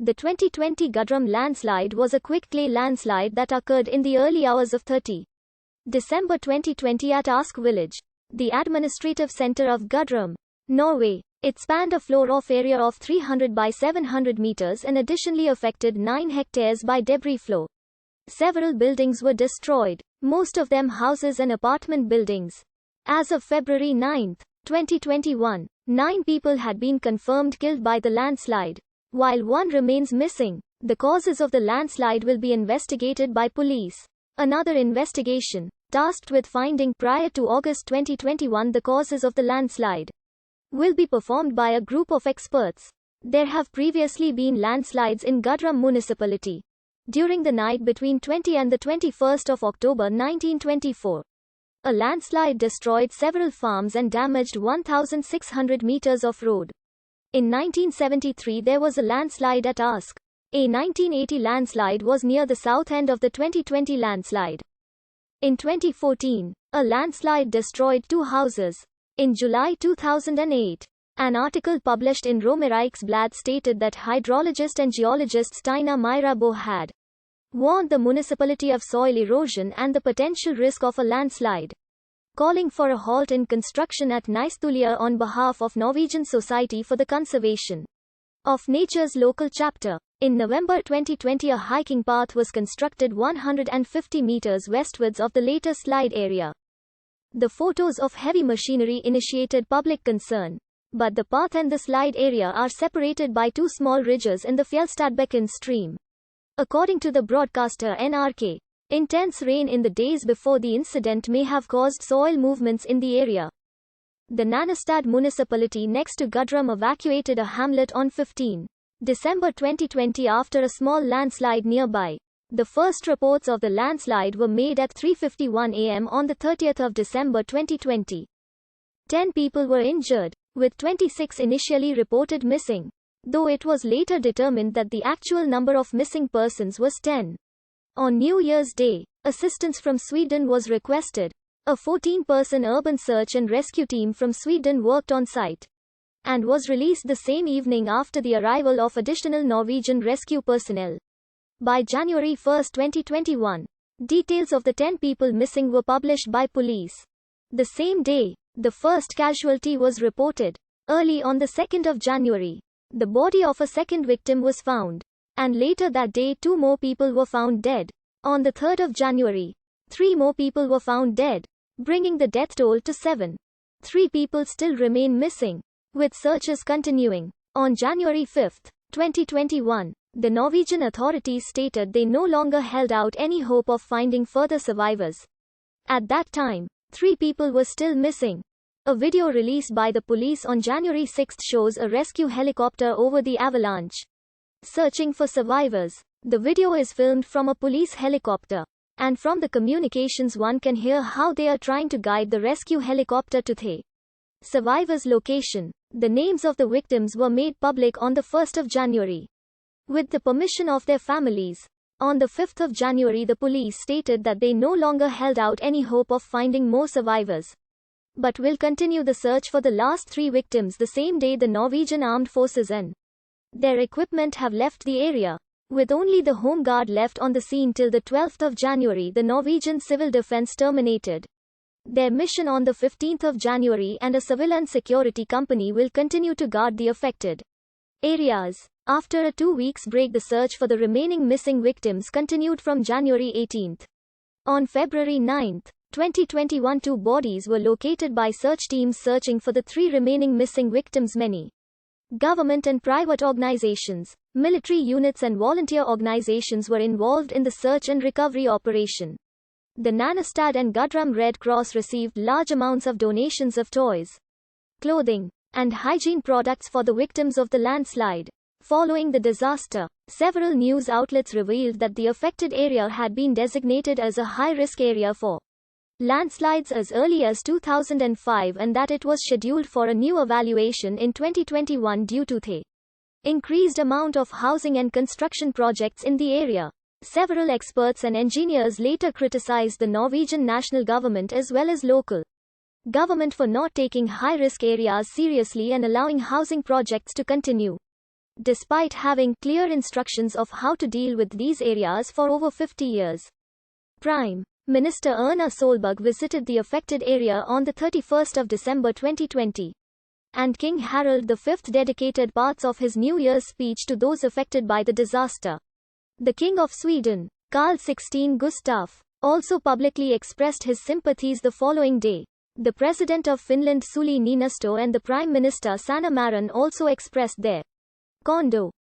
The 2020 Gjerdrum landslide was a quick clay landslide that occurred in the early hours of 30 December 2020 at Ask village, the administrative center of Gjerdrum, Norway. It spanned a floor-off area of 300 by 700 meters and additionally affected 9 hectares by debris flow. Several buildings were destroyed, most of them houses and apartment buildings. As of February 9, 2021, 9 people had been confirmed killed by the landslide, while 1 remains missing. The causes of the landslide will be investigated by police. Another investigation, tasked with finding prior to August 2021 the causes of the landslide, will be performed by a group of experts. There have previously been landslides in Gjerdrum municipality. During the night between 20 and the 21st of October 1924, a landslide destroyed several farms and damaged 1,600 meters of road. In 1973 there was a landslide at Ask. A 1980 landslide was near the south end of the 2020 landslide. In 2014, a landslide destroyed 2 houses. In July 2008, an article published in Romeriksblad stated that hydrologist and geologist Stina Myrabo had warned the municipality of soil erosion and the potential risk of a landslide, calling for a halt in construction at Nysthulia on behalf of Norwegian Society for the Conservation of Nature's local chapter. In November 2020 a hiking path was constructed 150 meters westwards of the later slide area. The photos of heavy machinery initiated public concern, but the path and the slide area are separated by 2 small ridges in the Fjellstadbekken stream. According to the broadcaster NRK, intense rain in the days before the incident may have caused soil movements in the area. The Nanestad municipality next to Gjerdrum evacuated a hamlet on 15 December 2020 after a small landslide nearby. The first reports of the landslide were made at 3:51 am on the 30th of December 2020. 10 people were injured, with 26 initially reported missing, though it was later determined that the actual number of missing persons was 10. On New Year's Day, assistance from Sweden was requested. A 14-person urban search and rescue team from Sweden worked on site and was released the same evening after the arrival of additional Norwegian rescue personnel. By January 1, 2021, details of the 10 people missing were published by police. The same day, the first casualty was reported. Early on the 2nd of January, the body of a second victim was found, and later that day 2 more people were found dead. On the 3rd of January, 3 more people were found dead, bringing the death toll to 7. 3 people still remain missing, with searches continuing. On January 5, 2021, the Norwegian authorities stated they no longer held out any hope of finding further survivors. At that time, 3 people were still missing. A video released by the police on January 6 shows a rescue helicopter over the avalanche, searching for survivors. The video is filmed from a police helicopter, and from the communications one can hear how they are trying to guide the rescue helicopter to the survivors' location. The names of the victims were made public on the 1st of January, with the permission of their families. On the 5th of January the police stated that they no longer held out any hope of finding more survivors, but will continue the search for the last 3 victims the same day. The Norwegian Armed Forces and their equipment have left the area, with only the Home Guard left on the scene till the 12th of January. The Norwegian Civil Defense terminated their mission on the 15th of January and a civilian security company will continue to guard the affected areas. After a 2 weeks break the search for the remaining missing victims continued from January 18. On February 9, 2021 2 bodies were located by search teams searching for the 3 remaining missing victims. Many government and private organizations, military units and volunteer organizations were involved in the search and recovery operation. The Nanestad and Gjerdrum Red Cross received large amounts of donations of toys, clothing, and hygiene products for the victims of the landslide. Following the disaster, several news outlets revealed that the affected area had been designated as a high-risk area for landslides as early as 2005 and that it was scheduled for a new evaluation in 2021 due to the increased amount of housing and construction projects in the area. Several experts and engineers later criticized the Norwegian national government as well as local government for not taking high-risk areas seriously and allowing housing projects to continue. despite having clear instructions of how to deal with these areas for over 50 years. Prime Minister Erna Solberg visited the affected area on the 31st of December 2020. And King Harald V dedicated parts of his New Year's speech to those affected by the disaster. The King of Sweden, Carl XVI Gustaf, also publicly expressed his sympathies the following day. The President of Finland Sauli Niinisto and the Prime Minister Sanna Marin also expressed their condolence.